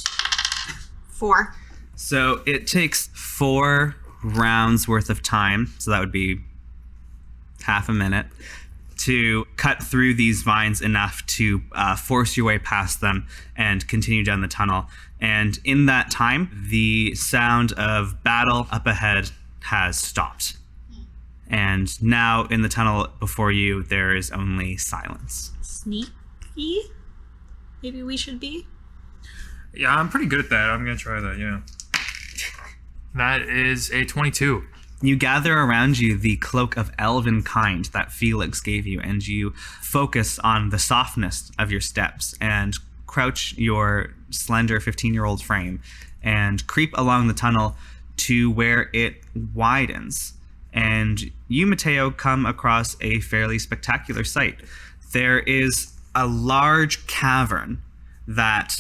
4. So it takes 4 rounds worth of time, so that would be half a minute, to cut through these vines enough to force your way past them and continue down the tunnel. And in that time, the sound of battle up ahead has stopped. And now in the tunnel before you, there is only silence. Sneaky? Maybe we should be? Yeah, I'm pretty good at that. I'm gonna try that, yeah. That is a 22. You gather around you the cloak of elven kind that Felix gave you, and you focus on the softness of your steps and crouch your slender 15-year-old frame and creep along the tunnel to where it widens. And you, Mateo, come across a fairly spectacular sight. There is a large cavern that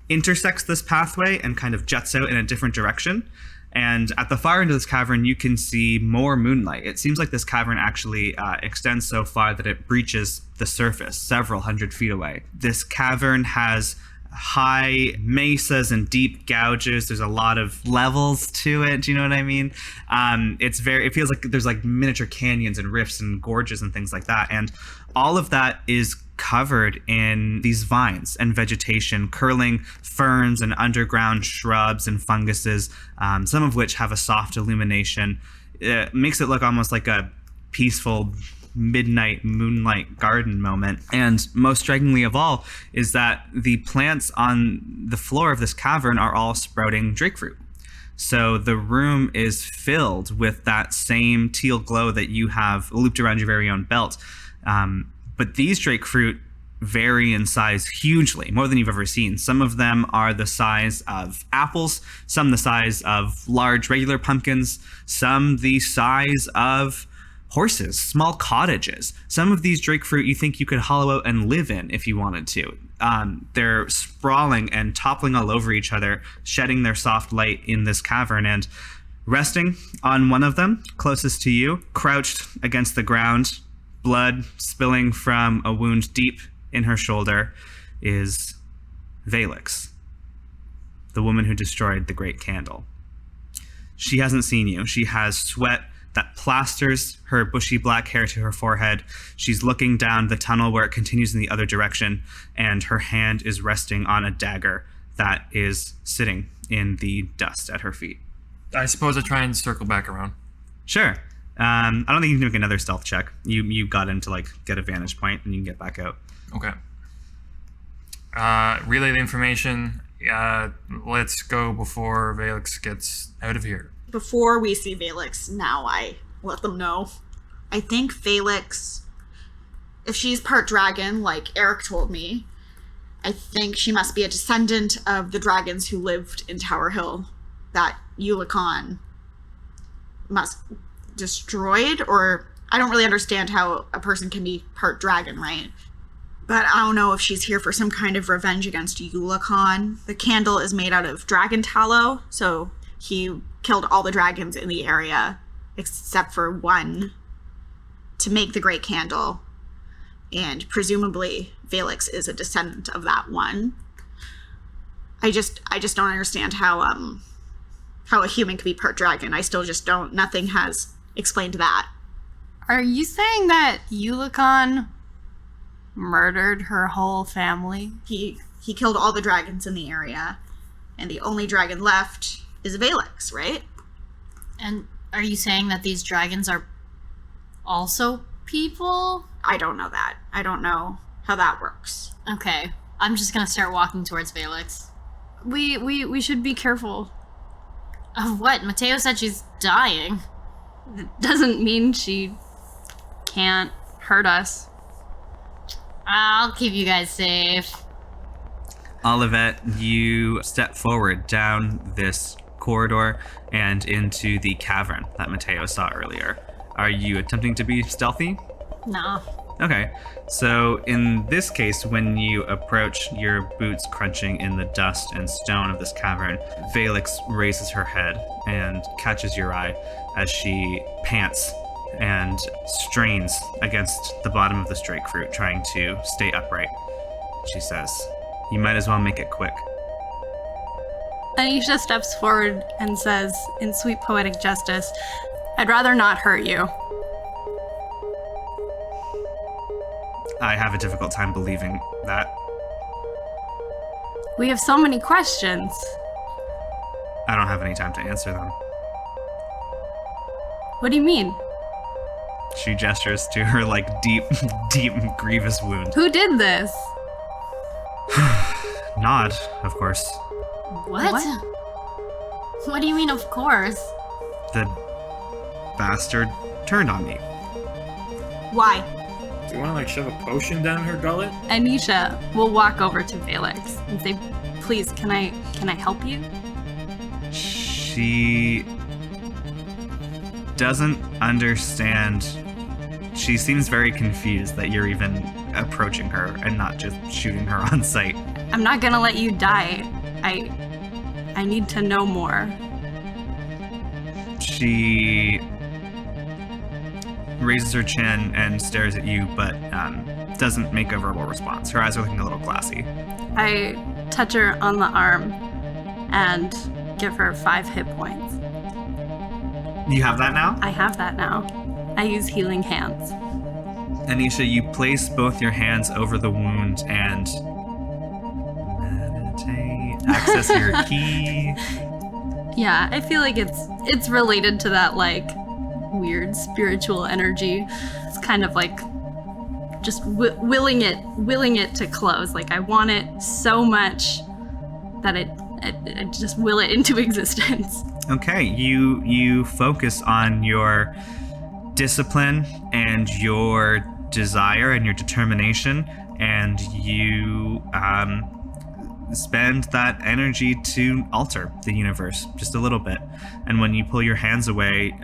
intersects this pathway and kind of juts out in a different direction. And at the far end of this cavern, you can see more moonlight. It seems like this cavern actually extends so far that it breaches the surface several hundred feet away. This cavern has high mesas and deep gouges. There's a lot of levels to it. Do you know what I mean? It feels like there's like miniature canyons and rifts and gorges and things like that. And all of that is covered in these vines and vegetation, curling ferns and underground shrubs and funguses, some of which have a soft illumination. It makes it look almost like a peaceful midnight moonlight garden moment. And most strikingly of all is that the plants on the floor of this cavern are all sprouting drake fruit. So the room is filled with that same teal glow that you have looped around your very own belt. But these drake fruit vary in size hugely, more than you've ever seen. Some of them are the size of apples, some the size of large regular pumpkins, some the size of horses, small cottages. Some of these drake fruit you think you could hollow out and live in if you wanted to. They're sprawling and toppling all over each other, shedding their soft light in this cavern. And resting on one of them, closest to you, crouched against the ground, blood spilling from a wound deep in her shoulder, is Valyx, the woman who destroyed the great candle. She hasn't seen you. She has sweat that plasters her bushy black hair to her forehead. She's looking down the tunnel where it continues in the other direction, and her hand is resting on a dagger that is sitting in the dust at her feet. I suppose I try and circle back around. Sure. I don't think you can make another stealth check. You got in to like get a vantage point, and you can get back out. Okay. Relay the information. Let's go before Valyx gets out of here. Before we see Valyx, now I let them know. I think Valyx, if she's part dragon, like Eric told me, I think she must be a descendant of the dragons who lived in Tower Hill that Eulachon must destroyed, or I don't really understand how a person can be part dragon, right? But I don't know if she's here for some kind of revenge against Eulachon. The candle is made out of dragon tallow, so he killed all the dragons in the area except for one to make the great candle, and presumably Valyx is a descendant of that one. I just don't understand how a human could be part dragon. I still just don't. Nothing has explained that. Are you saying that Eulachon murdered her whole family? He killed all the dragons in the area, and the only dragon left is Valyx, right? And are you saying that these dragons are also people? I don't know that. I don't know how that works. Okay. I'm just gonna start walking towards Valyx. We should be careful. Of what? Mateo said she's dying. It doesn't mean she can't hurt us. I'll keep you guys safe. Olivette, you step forward down this corridor and into the cavern that Mateo saw earlier. Are you attempting to be stealthy? No. Okay, so in this case, when you approach, your boots crunching in the dust and stone of this cavern, Valyx raises her head and catches your eye as she pants and strains against the bottom of this drake fruit, trying to stay upright. She says, "You might as well make it quick." Anisha steps forward and says, in sweet poetic justice, "I'd rather not hurt you." I have a difficult time believing that. We have so many questions. I don't have any time to answer them. What do you mean? She gestures to her, like, deep, grievous wound. Who did this? Nod, of course. What? What do you mean, of course? The bastard turned on me. Why? Do you want to like shove a potion down her gullet? Anisha will walk over to Valyx and say, "Please, can I help you?" She doesn't understand. She seems very confused that you're even approaching her and not just shooting her on sight. I'm not gonna let you die. I need to know more. She raises her chin and stares at you, but doesn't make a verbal response. Her eyes are looking a little glassy. I touch her on the arm and give her 5 hit points. You have that now? I have that now. I use healing hands. Anisha, you place both your hands over the wound and meditate. Access your key. Yeah, I feel like it's related to that like weird spiritual energy. It's kind of like just willing it to close. Like I want it so much that I just will it into existence. Okay, you focus on your discipline and your desire and your determination, and you spend that energy to alter the universe just a little bit. And when you pull your hands away,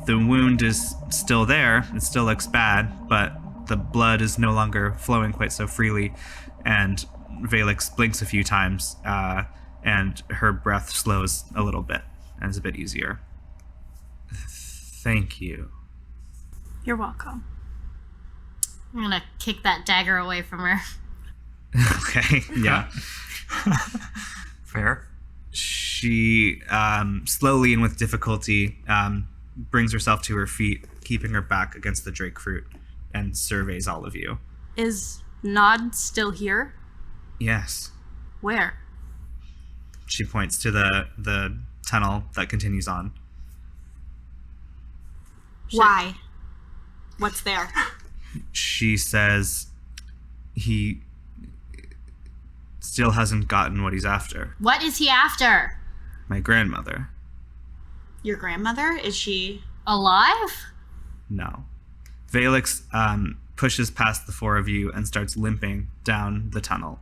The wound is still there. It still looks bad, but the blood is no longer flowing quite so freely. And Valyx blinks a few times, and her breath slows a little bit and is a bit easier. Thank you. You're welcome. I'm gonna kick that dagger away from her. Okay, yeah. Fair. She slowly and with difficulty brings herself to her feet, keeping her back against the drake fruit, and surveys all of you. Is Nod still here? Yes. Where? She points to the tunnel that continues on. Why? What's there? She says he still hasn't gotten what he's after. What is he after? My grandmother. Your grandmother? Is she... Alive? No. Valyx pushes past the four of you and starts limping down the tunnel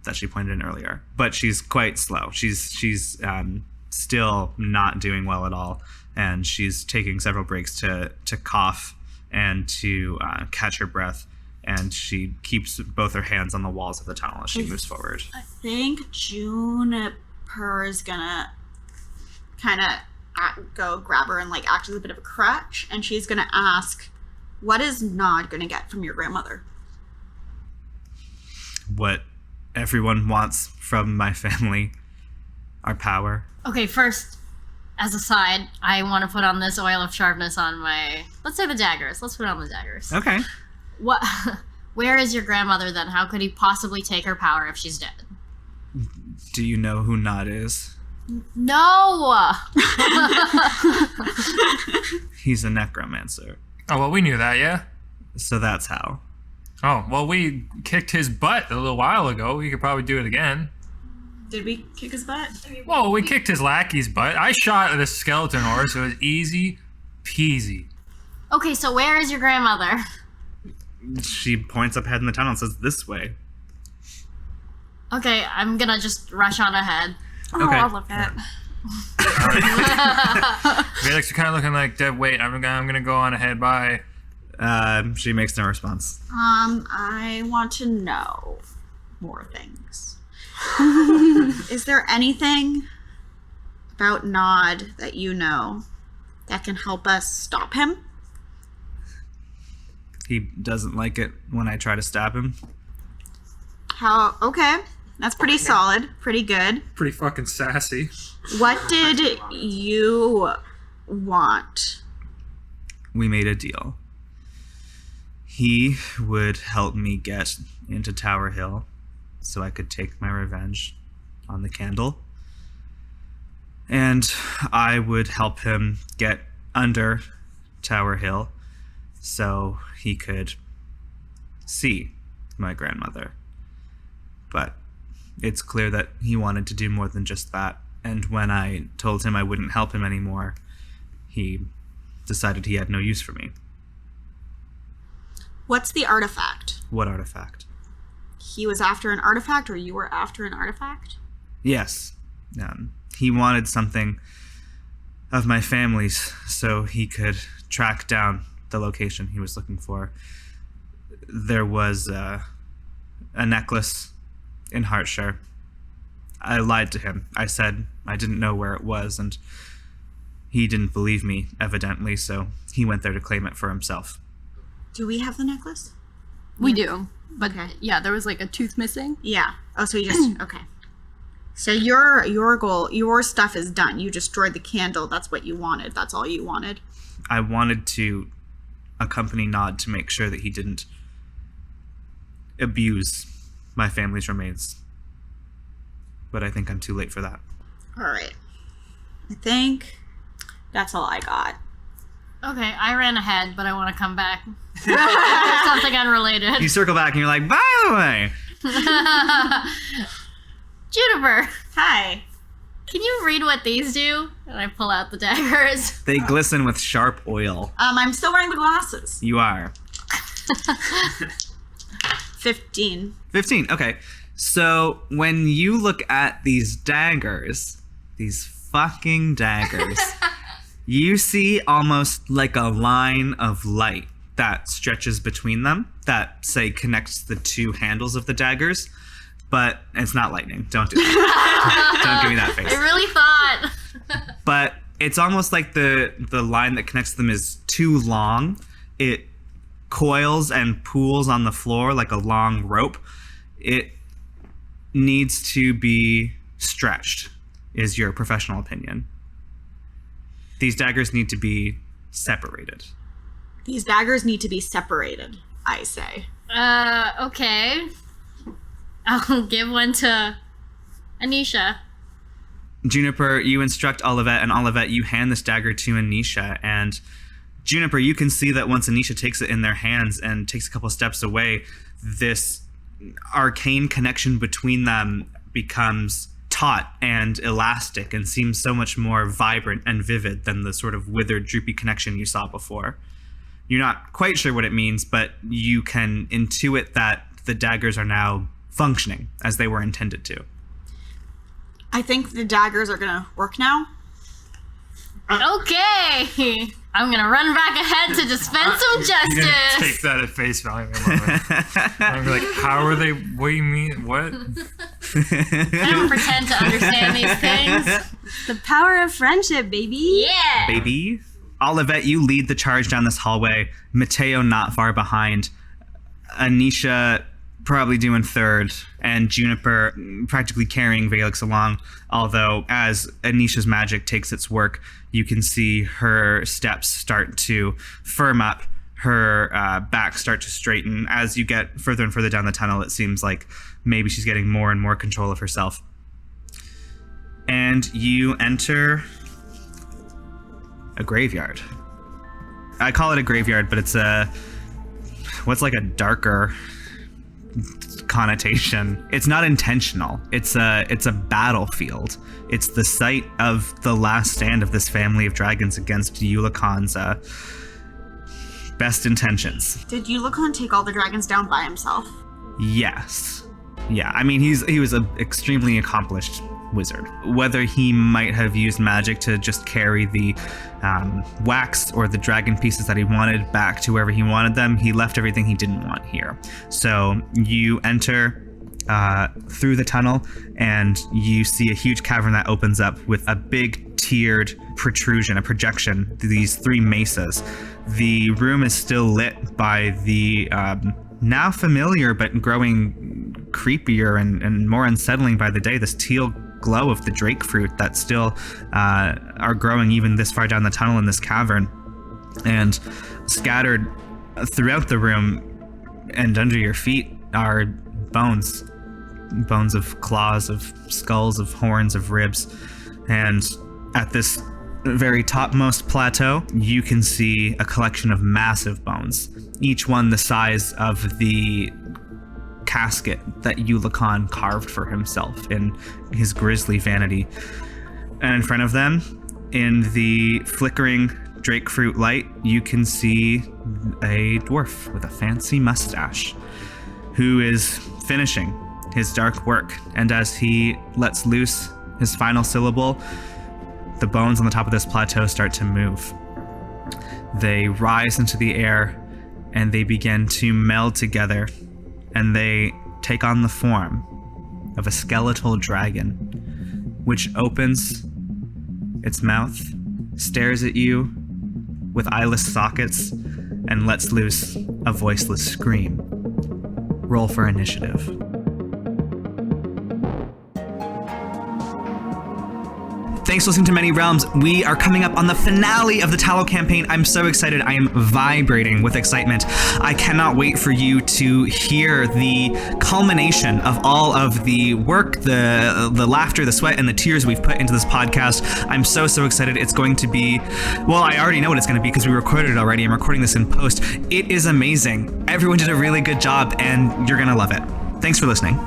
that she pointed in earlier. But she's quite slow. She's still not doing well at all, and she's taking several breaks to cough and to catch her breath, and she keeps both her hands on the walls of the tunnel as she moves forward. I think Juniper is gonna kind of go grab her and like act as a bit of a crutch, and she's gonna ask, what is Nod gonna get from your grandmother? What everyone wants from my family, our power. Okay, first, as a side, I want to put on this oil of sharpness on my... Let's say the daggers. Let's put on the daggers. Okay. What? Where is your grandmother then? How could he possibly take her power if she's dead? Do you know who Nod is? No! He's a necromancer. Oh, well, we knew that, yeah? So that's how. Oh, well, we kicked his butt a little while ago. We could probably do it again. Did we kick his butt? Whoa, we kicked his lackey's butt. I shot at a skeleton horse. It was easy peasy. Okay, so where is your grandmother? She points up ahead in the tunnel and says, this way. Okay, I'm gonna just rush on ahead. Oh, Okay. I love it. Valyx, you're kind of looking like dead weight. I'm gonna go on ahead. Bye. She makes no response. I want to know more things. Is there anything about Nod that you know that can help us stop him? He doesn't like it when I try to stab him. How? Okay, that's pretty solid, pretty good. Pretty fucking sassy. What did you want? We made a deal. He would help me get into Tower Hill so I could take my revenge on the candle. And I would help him get under Tower Hill so he could see my grandmother. But it's clear that he wanted to do more than just that. And when I told him I wouldn't help him anymore, he decided he had no use for me. What's the artifact? What artifact? He was after an artifact, or you were after an artifact? Yes. He wanted something of my family's so he could track down the location he was looking for. There was a necklace in Hartshire. I lied to him. I said I didn't know where it was, and he didn't believe me, evidently, so he went there to claim it for himself. Do we have the necklace? We do. But Okay. yeah, there was like a tooth missing. Yeah. Oh, so you just... Okay. So your goal, your stuff is done. You destroyed the candle. That's what you wanted. That's all you wanted. I wanted to accompany Nod to make sure that he didn't abuse my family's remains. But I think I'm too late for that. All right. I think that's all I got. Okay, I ran ahead, but I want to come back. There's something unrelated. You circle back and you're like, by the way, Juniper, Hi. can you read what these do? And I pull out the daggers. they glisten with sharp oil. I'm still wearing the glasses. You are. 15. 15, okay. So when you look at these daggers, these fucking daggers, You see almost like a line of light that stretches between them that, say, connects the two handles of the daggers, but it's not lightning. Don't do that. Don't give me that face. I really thought. But it's almost like the line that connects them is too long. It coils and pools on the floor like a long rope. It needs to be stretched, is your professional opinion. These daggers need to be separated. These daggers need to be separated, I say. Okay. I'll give one to Anisha. Juniper, you instruct Olivette, and Olivette, you hand this dagger to Anisha. And Juniper, you can see that once Anisha takes it in their hands and takes a couple steps away, this arcane connection between them becomes taut and elastic and seems so much more vibrant and vivid than the sort of withered, droopy connection you saw before. You're not quite sure what it means, but you can intuit that the daggers are now functioning as they were intended to. I think the daggers are gonna work now. Okay. I'm gonna run back ahead to dispense some You're gonna justice. take that at face value. I love it. I'm like, how are they? What do you mean? What? I don't pretend to understand these things. The power of friendship, baby. Yeah. Baby. Olivette, you lead the charge down this hallway. Mateo not far behind. Anisha probably doing third, and Juniper practically carrying Valyx along. Although, as Anisha's magic takes its work, you can see her steps start to firm up, her back start to straighten. As you get further and further down the tunnel, it seems like maybe she's getting more and more control of herself. And you enter a graveyard. I call it a graveyard, but it's what's like a darker connotation. It's not intentional. It's a battlefield. It's the site of the last stand of this family of dragons against Eulachon's best intentions. Did Eulachon take all the dragons down by himself? Yes. Yeah, I mean, he was an extremely accomplished wizard. Whether he might have used magic to just carry the wax or the dragon pieces that he wanted back to wherever he wanted them, he left everything he didn't want here. So you enter through the tunnel, and you see a huge cavern that opens up with a big tiered protrusion, a projection, these three mesas. The room is still lit by the now familiar but growing creepier and more unsettling by the day, this teal glow of the drake fruit that still are growing even this far down the tunnel in this cavern. And scattered throughout the room and under your feet are bones of claws, of skulls, of horns, of ribs. And at this very topmost plateau, you can see a collection of massive bones, each one the size of the casket that Eulachon carved for himself in his grisly vanity. And in front of them, in the flickering drake fruit light, you can see a dwarf with a fancy mustache who is finishing his dark work. And as he lets loose his final syllable, the bones on the top of this plateau start to move. They rise into the air and they begin to meld together, and they take on the form of a skeletal dragon, which opens its mouth, stares at you with eyeless sockets, and lets loose a voiceless scream. Roll for initiative. Thanks for listening to Many Realms. We are coming up on the finale of the Tallow campaign. I'm so excited. I am vibrating with excitement. I cannot wait for you to hear the culmination of all of the work, the laughter, the sweat, and the tears we've put into this podcast. I'm so excited. It's going to be, well, I already know what it's going to be because we recorded it already. I'm recording this in post. It is amazing. Everyone did a really good job, and you're going to love it. Thanks for listening.